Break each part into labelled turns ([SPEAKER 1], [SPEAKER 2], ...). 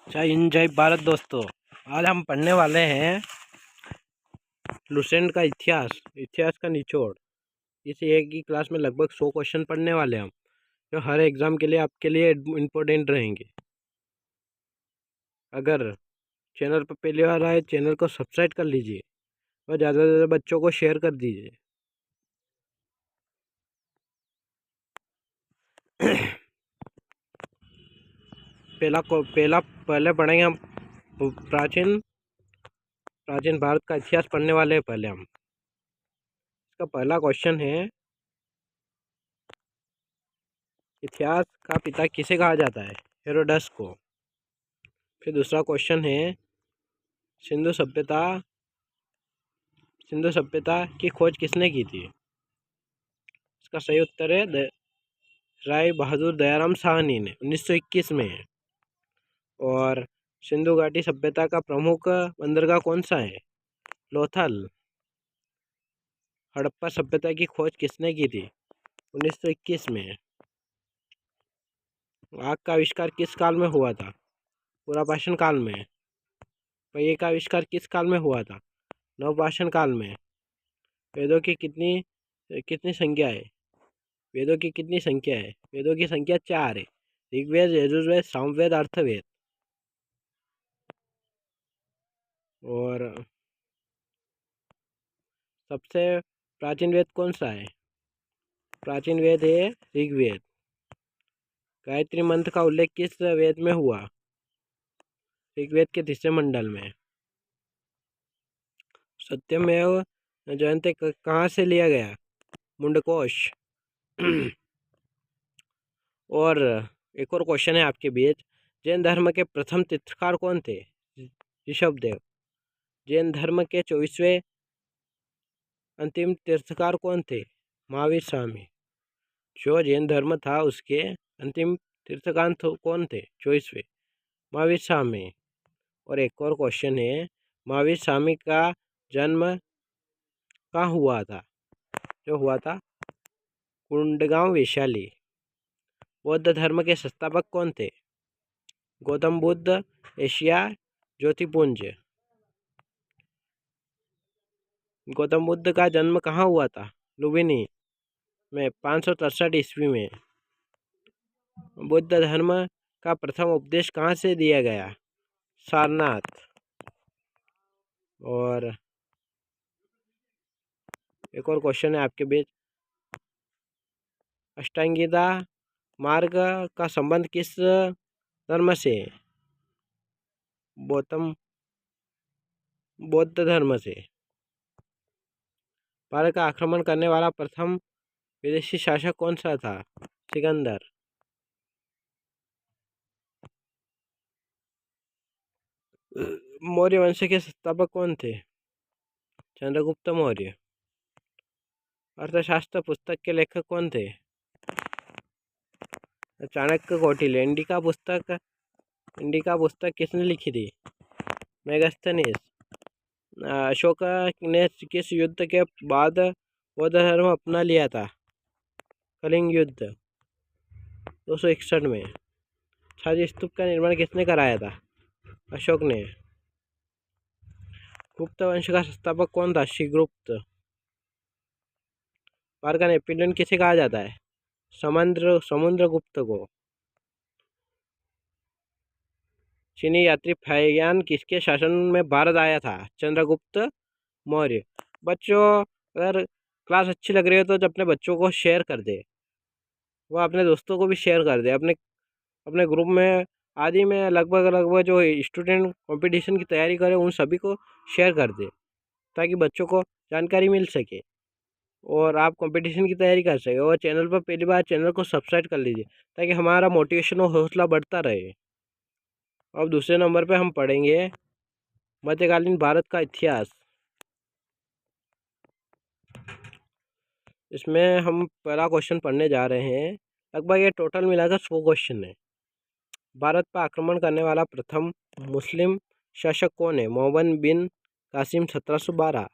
[SPEAKER 1] जय हिंद जय भारत दोस्तों। आज हम पढ़ने वाले हैं लुसेंट का इतिहास का निचोड़। इस एक ही क्लास में लगभग 100 क्वेश्चन पढ़ने वाले हैं हम, जो हर एग्ज़ाम के लिए आपके लिए इम्पोर्टेंट रहेंगे। अगर चैनल पर पहली बार आए, चैनल को सब्सक्राइब कर लीजिए और ज़्यादा से ज़्यादा बच्चों को शेयर कर दीजिए। पहले पढ़ेंगे हम प्राचीन भारत का इतिहास पढ़ने वाले हैं। पहले हम इसका पहला क्वेश्चन है, इतिहास का पिता किसे कहा जाता है? हेरोडस को। फिर दूसरा क्वेश्चन है, सिंधु सभ्यता की खोज किसने की थी? इसका सही उत्तर है राय बहादुर दयाराम साहनी ने 1921 में। और सिंधु घाटी सभ्यता का प्रमुख बंदरगाह कौन सा है? लोथल। हड़प्पा सभ्यता की खोज किसने की थी? 1921 में। आग का आविष्कार किस काल में हुआ था? पुरापाषाण काल में। पहिए का आविष्कार किस काल में हुआ था? नवपाषाण काल में। वेदों की कितनी संख्या है? वेदों की कितनी संख्या है? वेदों की संख्या 4 है। ऋग्वेद, यजुर्वेद, सामवेद, अर्थवेद। और सबसे प्राचीन वेद कौन सा है? प्राचीन वेद है ऋग्वेद। गायत्री मंत्र का उल्लेख किस वेद में हुआ? ऋग्वेद के 3 मंडल में। सत्यमेव जयते कहाँ से लिया गया? मुंडकोश। और एक और क्वेश्चन है आपके बीच, जैन धर्म के प्रथम तीर्थकार कौन थे? ऋषभदेव। जैन धर्म के 24वें अंतिम तीर्थकार कौन थे? महावीर स्वामी। जो जैन धर्म था उसके अंतिम तीर्थकार कौन थे? 24वें महावीर स्वामी। और एक और क्वेश्चन है, महावीर स्वामी का जन्म कहाँ हुआ था? जो हुआ था कुंडगांव, वैशाली। बौद्ध धर्म के संस्थापक कौन थे? गौतम बुद्ध, एशिया ज्योतिपुंज। गौतम बुद्ध का जन्म कहाँ हुआ था? लुम्बिनी में 563 ईस्वी में। बुद्ध धर्म का प्रथम उपदेश कहाँ से दिया गया? सारनाथ। और एक और क्वेश्चन है आपके बीच, अष्टांगिता मार्ग का संबंध किस धर्म से? बौद्ध धर्म से। भारत का आक्रमण करने वाला प्रथम विदेशी शासक कौन सा था? सिकंदर। मौर्य वंश के संस्थापक कौन थे? चंद्रगुप्त मौर्य। अर्थशास्त्र पुस्तक के लेखक कौन थे? चाणक्य कौटिल्य। इंडिका पुस्तक किसने लिखी थी? मेगास्थनीज। अशोक ने किस युद्ध के बाद बौद्ध धर्म अपना लिया था? कलिंग युद्ध 261 में। छाजी स्तूप का निर्माण किसने कराया था? अशोक ने। गुप्त वंश का संस्थापक कौन था? श्रीगुप्त। भारत का नेपोलियन किसे कहा जाता है? समुद्रगुप्त को। चीनी यात्री फाहियान किसके शासन में भारत आया था? चंद्रगुप्त मौर्य। बच्चों, अगर क्लास अच्छी लग रही हो तो अपने बच्चों को शेयर कर दे, वह अपने दोस्तों को भी शेयर कर दे। अपने ग्रुप में आदि में लगभग जो स्टूडेंट कंपटीशन की तैयारी करे उन सभी को शेयर कर दे, ताकि बच्चों को जानकारी मिल सके और आप कंपटीशन की तैयारी कर सके। और चैनल पर पहली बार, चैनल को सब्सक्राइब कर लीजिए ताकि हमारा मोटिवेशन और हौसला बढ़ता रहे। अब दूसरे नंबर पे हम पढ़ेंगे मध्यकालीन भारत का इतिहास। इसमें हम पहला क्वेश्चन पढ़ने जा रहे हैं। लगभग ये टोटल मिलाकर 100 क्वेश्चन है। भारत पर आक्रमण करने वाला प्रथम मुस्लिम शासक कौन है? मोहम्मद बिन कासिम 1712।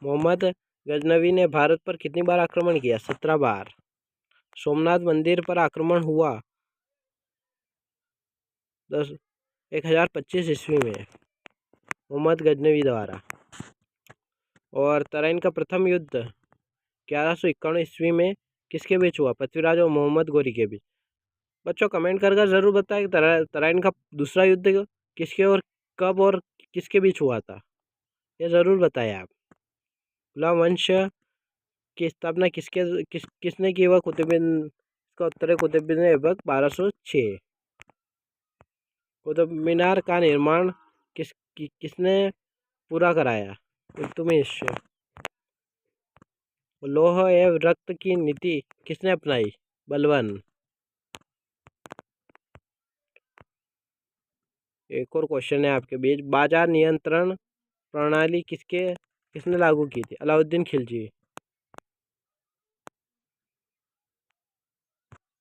[SPEAKER 1] मोहम्मद गजनवी ने भारत पर कितनी बार आक्रमण किया? 17 बार। सोमनाथ मंदिर पर आक्रमण हुआ 10 1025 ईस्वी में मोहम्मद गजनवी द्वारा। और तराइन का प्रथम युद्ध 1151 ईस्वी में किसके बीच हुआ? पृथ्वीराज और मोहम्मद गोरी के बीच। बच्चों कमेंट कर ज़रूर बताएं कि तराइन का दूसरा युद्ध किसके और कब और किसके बीच हुआ था, ये ज़रूर बताएं आप। गुलाम वंश की स्थापना किसने की? वह कुतुबुद्दीन। इसका उत्तर है कुतुबुद्दीन ऐबक 1206। कुतुब मीनार का निर्माण किसने पूरा कराया? इल्तुतमिश। लौह एवं रक्त की नीति किसने अपनाई? बलबन। एक और क्वेश्चन है आपके बीच, बाजार नियंत्रण प्रणाली किसने लागू की थी? अलाउद्दीन खिलजी।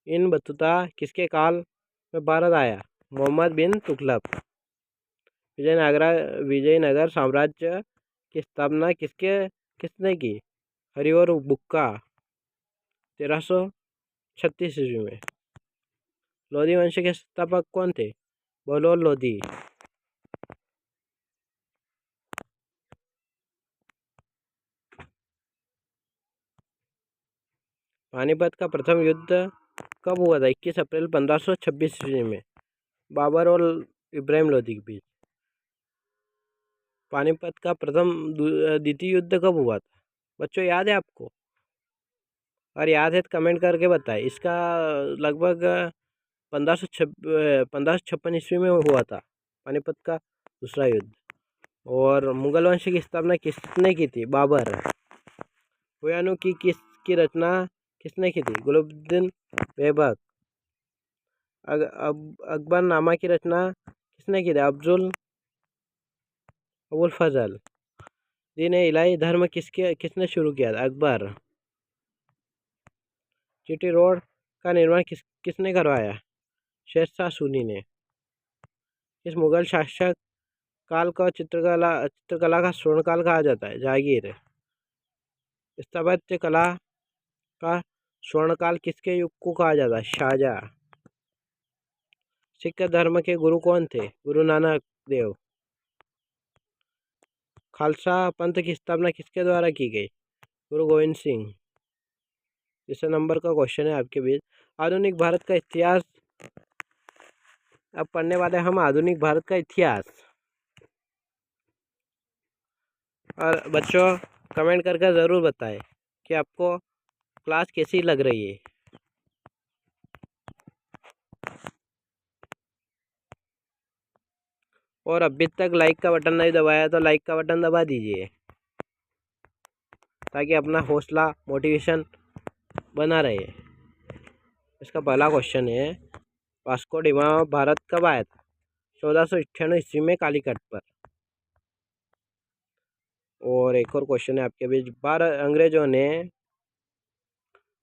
[SPEAKER 1] इन बतूता किसके काल में भारत आया? मोहम्मद बिन तुगलक। विजयनगर साम्राज्य की स्थापना किसने की? हरिहर बुक्का 1336 ईस्वी में। लोधी वंश के संस्थापक कौन थे? बहलोल लोधी। पानीपत का प्रथम युद्ध कब हुआ था? 21 अप्रैल 1526 ईस्वी में बाबर और इब्राहिम लोधी के बीच। पानीपत का द्वितीय युद्ध कब हुआ था? बच्चों याद है आपको? और याद है तो कमेंट करके बताएं। इसका लगभग 1556 ईस्वी में हुआ था पानीपत का दूसरा युद्ध। और मुगल वंश की स्थापना किसने की थी? बाबर। हुमायूं की रचना किसने की थी? गुलाबुद्दीन ऐबक। अकबरनामा की रचना किसने की थी? अबुल फजल। दीन-ए-इलाही धर्म किसने शुरू किया था? अकबर। जीटी रोड का निर्माण किसने करवाया? शेरशाह सूरी ने। इस मुगल शासक काल का चित्रकला का स्वर्णकाल कहा जाता है? जहांगीर। स्थापत्य कला का स्वर्णकाल किसके युग को कहा जाता है? शाहजहां। सिख धर्म के गुरु कौन थे? गुरु नानक देव। खालसा पंथ की स्थापना किसके द्वारा की गई? गुरु गोविंद सिंह। इस नंबर का क्वेश्चन है आपके बीच। आधुनिक भारत का इतिहास। अब पढ़ने वाले हम आधुनिक भारत का इतिहास। और बच्चों कमेंट करके ज़रूर बताएं कि आपको क्लास कैसी लग रही है। और अभी तक लाइक का बटन नहीं दबाया तो लाइक का बटन दबा दीजिए, ताकि अपना हौसला मोटिवेशन बना रहे। इसका पहला क्वेश्चन है, वास्को डिगामा भारत कब आया था? 1498 ईस्वी में कालीकट पर। और एक और क्वेश्चन है आपके बीच,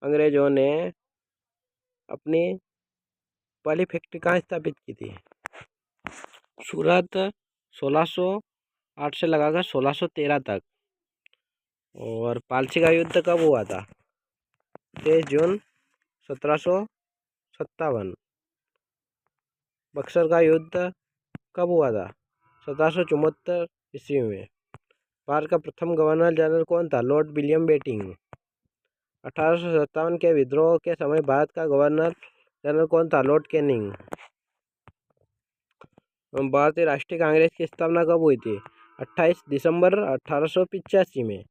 [SPEAKER 1] अंग्रेजों ने अपनी पहली फैक्ट्री कहाँ स्थापित की थी? सूरत 1608 से लगाकर 1613 तक। और पालसी का युद्ध कब हुआ था? 23 जून 1757। बक्सर का युद्ध कब हुआ था? 1774 ईस्वी में। भारत का प्रथम गवर्नर जनरल कौन था? Lord William Bentinck. 1857 के विद्रोह के समय भारत का गवर्नर जनरल कौन था? Lord Canning. भारतीय राष्ट्रीय कांग्रेस की स्थापना कब हुई थी? 28 दिसंबर 1885 में।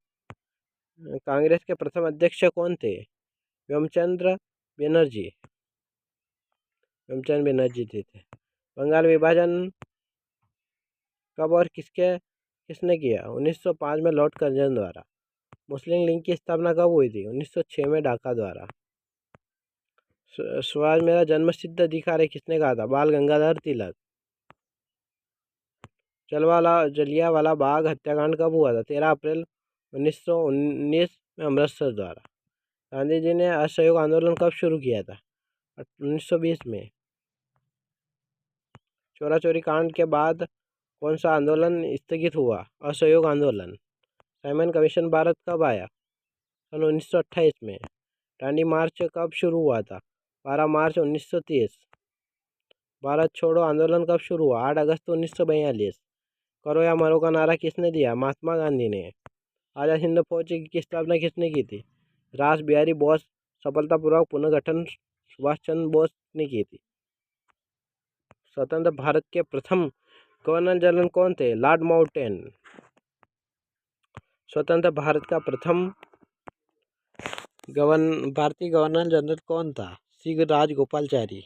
[SPEAKER 1] कांग्रेस के प्रथम अध्यक्ष कौन थे? व्योमचंद्र बनर्जी थे। बंगाल विभाजन कब और किसने किया? 1905 में लॉर्ड कर्जन द्वारा। मुस्लिम लीग की स्थापना कब हुई थी? 1906 में ढाका द्वारा। स्वराज मेरा जन्मसिद्ध अधिकार है किसने कहा था? बाल गंगाधर तिलक। जलियांवाला बाग हत्याकांड कब हुआ था? 13 अप्रैल 1919 में अमृतसर द्वारा। गांधी जी ने असहयोग आंदोलन कब शुरू किया था? 1920 में। चोरा चोरी कांड के बाद कौन सा आंदोलन स्थगित हुआ? असहयोग आंदोलन। साइमन कमीशन भारत कब आया? सन 1928 में। दांडी मार्च कब शुरू हुआ था? 12 मार्च 1930। भारत छोड़ो आंदोलन कब शुरू हुआ? 8 अगस्त 1942। करो या मरो का नारा किसने दिया? महात्मा गांधी ने। आजाद हिंद फौज की स्थापना किसने की थी? रास बिहारी बोस। सफलतापूर्वक पुनर्गठन सुभाष चंद्र बोस ने की थी। स्वतंत्र भारत के प्रथम गवर्नर जनरल कौन थे? Lord mountain. स्वतंत्र भारत का प्रथम भारतीय गवर्नर जनरल कौन था? सी राजगोपालाचारी।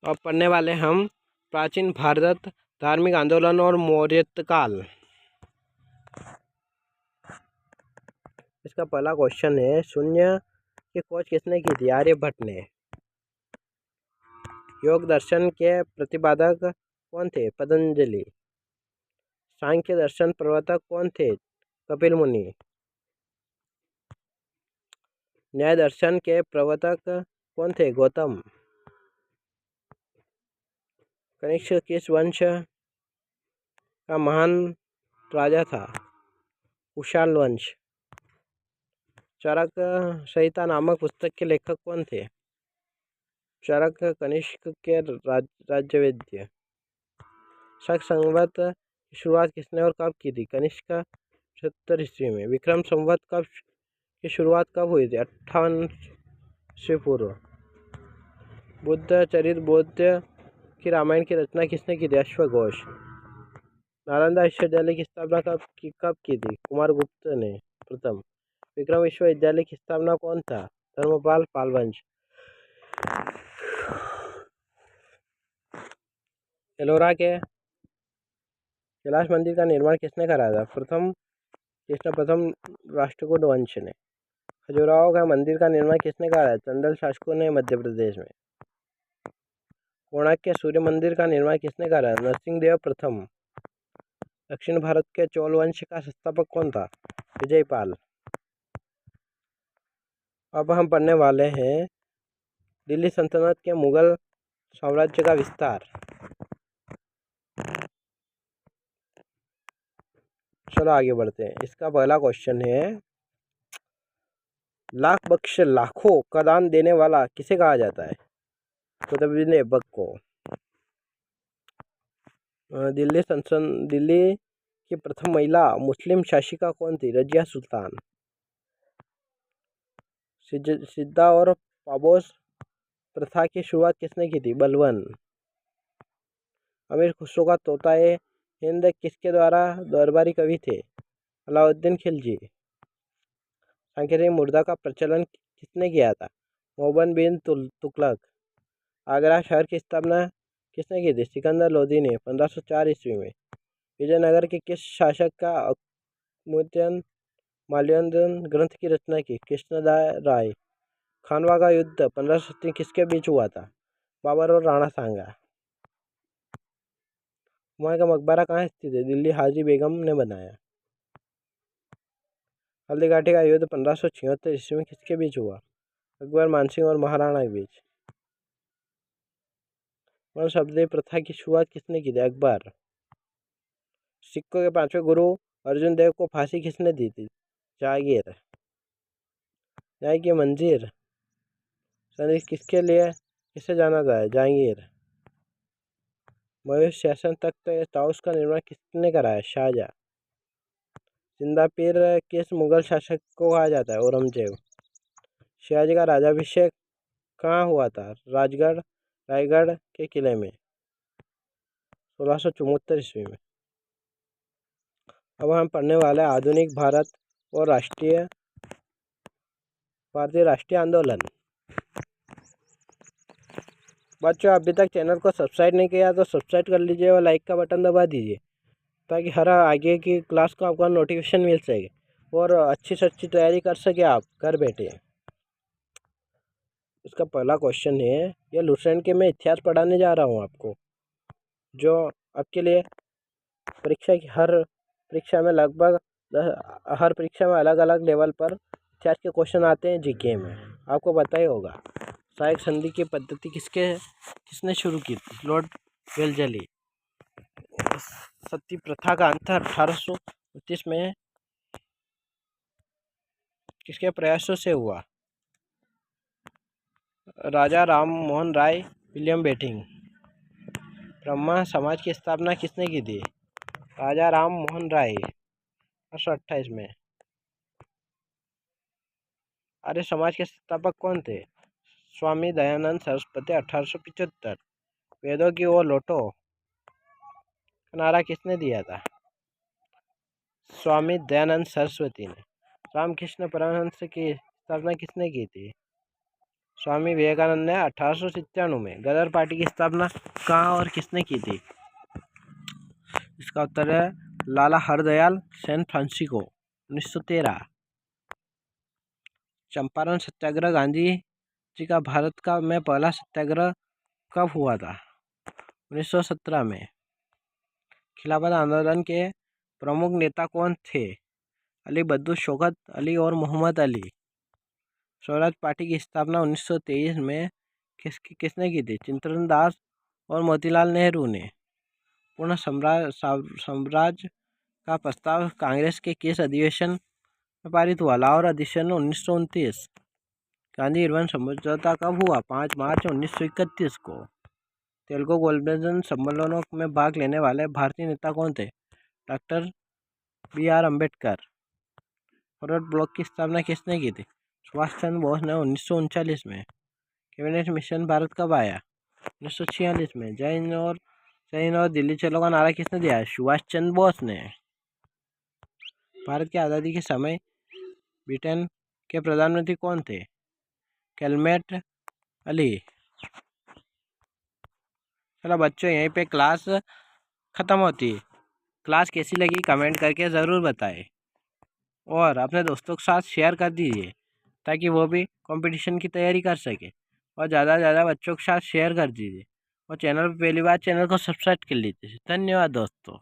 [SPEAKER 1] अब पढ़ने वाले हम प्राचीन भारत, धार्मिक आंदोलन और मौर्य काल। इसका पहला क्वेश्चन है, शून्य की खोज किसने की थी? आर्यभट्ट ने। योग दर्शन के प्रतिपादक कौन थे? पतंजलि। सांख्य दर्शन प्रवर्तक कौन थे? कपिल मुनि। न्याय दर्शन के प्रवर्तक कौन थे? गौतम। कनिष्क किस वंश का महान राजा था? कुशाल वंश। चरक संहिता नामक पुस्तक के लेखक कौन थे? चरक कनिष्क के राज्यवेद्य। शक संवत की शुरुआत किसने और कब की थी? कनिष्क 70 ईस्वी में। विक्रम संवत की शुरुआत कब हुई थी? 58 ईस्वी पूर्व। बुद्ध चरित बौद्ध की रामायण की रचना किसने की थी? अश्वघोष। नालंदा विश्वविद्यालय की स्थापना कब की थी? कुमारगुप्त ने प्रथम। विक्रम विश्वविद्यालय की स्थापना कौन था? धर्मपाल पालवंश। एलोरा के कैलाश मंदिर का निर्माण किसने कराया था? कृष्ण प्रथम राष्ट्रकूट वंश ने। खजुराहो का मंदिर का निर्माण किसने कराया? चंदेल शासकों ने मध्य प्रदेश में। कोणार्क के सूर्य मंदिर का निर्माण किसने कराया? नरसिंहदेव प्रथम। दक्षिण भारत के चोल वंश का संस्थापक कौन था? विजयपाल। अब हम पढ़ने वाले हैं दिल्ली सल्तनत के मुगल साम्राज्य का विस्तार। चलो आगे बढ़ते हैं। इसका पहला क्वेश्चन है, लाख बख्श लाखों का दान देने वाला किसे कहा जाता है? कुतुबुद्दीन ऐबक को। दिल्ली की प्रथम महिला मुस्लिम शासिका कौन थी? रजिया सुल्तान। सिद्धा और पापोस प्रथा की शुरुआत किसने की थी? बलबन। अमीर खुसरो का तोता हिंद किसके द्वारा दरबारी कवि थे? अलाउद्दीन खिलजी। सांकेतिक मुद्रा का प्रचलन किसने किया था? मोहम्मद बिन तुगलक। आगरा शहर की स्थापना किसने की थी? सिकंदर लोदी ने 1504 ईस्वी में। विजयनगर के किस शासक का माल्यवंदन ग्रंथ की रचना की? कृष्णदेव राय। खानवा का युद्ध 1530 किसके बीच हुआ था? बाबर और राणा सांगा। हुमायूं का मकबरा कहाँ स्थित है? दिल्ली हाजी बेगम ने बनाया। हल्दीघाटी का युद्ध 1576 ईस्वी में किसके बीच हुआ? अकबर मानसिंह और महाराणा के बीच। वंशशबदी प्रथा की शुरुआत किसने की थी? अकबर। सिखों के 5वें गुरु अर्जुन देव को फांसी किसने दी थी? जहांगीर। न्याय की मंजिल संदेश किसके लिए किसे जाना जाता है? जहांगीर। मयूर शासन तख्त ताउस का निर्माण किसने कराया? शाहजहां। जिंदा पीर किस मुगल शासक को कहा जाता है? औरंगजेब। शिवाजी का राज्याभिषेक कहाँ हुआ था? रायगढ़ के किले में 1674 ईस्वी में। अब हम पढ़ने वाले आधुनिक भारत और भारतीय राष्ट्रीय आंदोलन। बच्चों, अभी तक चैनल को सब्सक्राइब नहीं किया तो सब्सक्राइब कर लीजिए और लाइक का बटन दबा दीजिए ताकि हर आगे की क्लास को आपका नोटिफिकेशन मिल सके और अच्छी से अच्छी तैयारी कर सके आप घर बैठे। इसका पहला क्वेश्चन है, यह लुसेंट के मैं इतिहास पढ़ाने जा रहा हूँ आपको, जो आपके लिए हर परीक्षा में लगभग हर परीक्षा में अलग अलग लेवल पर इतिहास के क्वेश्चन आते हैं। जीके में आपको पता ही होगा। सहायक संधि की पद्धति किसने शुरू की थी? लॉर्ड वेल्लेस्ली। सती प्रथा का अंत 1829 में किसके प्रयासों से हुआ? राजा राम मोहन राय विलियम बेंटिक। ब्राह्मण समाज की स्थापना किसने की थी? राजा राम मोहन राय 1828 में। आर्य समाज के संस्थापक कौन थे? स्वामी दयानंद सरस्वती 1875। वेदों की वो लौटो का नारा किसने दिया था? स्वामी दयानंद सरस्वती ने। रामकृष्ण परमहंस की स्थापना किसने की थी? स्वामी विवेकानंद ने 1897 में। गदर पार्टी की स्थापना कहाँ और किसने की थी? इसका उत्तर है लाला हरदयाल सैन फ्रांसिस्को 1913। चंपारण सत्याग्रह गांधी जी का भारत का में पहला सत्याग्रह कब हुआ था? 1917 में। खिलाफत आंदोलन के प्रमुख नेता कौन थे? अली बद्दू शौकत अली और मोहम्मद अली। स्वराज पार्टी की स्थापना 1923 में किसने की थी? चित्तरंजन दास और मोतीलाल नेहरू ने। पूर्ण स्वराज का प्रस्ताव कांग्रेस के किस अधिवेशन में पारित हुआ? लाहौर अधिवेशन 1929। गांधी इरविन समझौता कब हुआ? 5 मार्च 1931 को। तेलुगु गोलमेज सम्मेलनों में भाग लेने वाले भारतीय नेता कौन थे? Doctor BR Ambedkar. Forward block की स्थापना किसने की थी? सुभाष चंद्र बोस ने 1939 में। कैबिनेट मिशन भारत कब आया? 1946 में। जय हिंद और दिल्ली चलो का नारा किसने दिया? सुभाष चंद्र बोस ने। भारत की आज़ादी के समय ब्रिटेन के प्रधानमंत्री कौन थे? कैलमेट अली। चलो बच्चों, यहीं पे क्लास ख़त्म होती है। क्लास कैसी लगी कमेंट करके ज़रूर बताएं और अपने दोस्तों के साथ शेयर कर दीजिए ताकि वो भी कंपटीशन की तैयारी कर सके। और ज़्यादा से ज़्यादा बच्चों के साथ शेयर कर दीजिए और चैनल पर पहली बार चैनल को सब्सक्राइब कर लीजिए। धन्यवाद दोस्तों।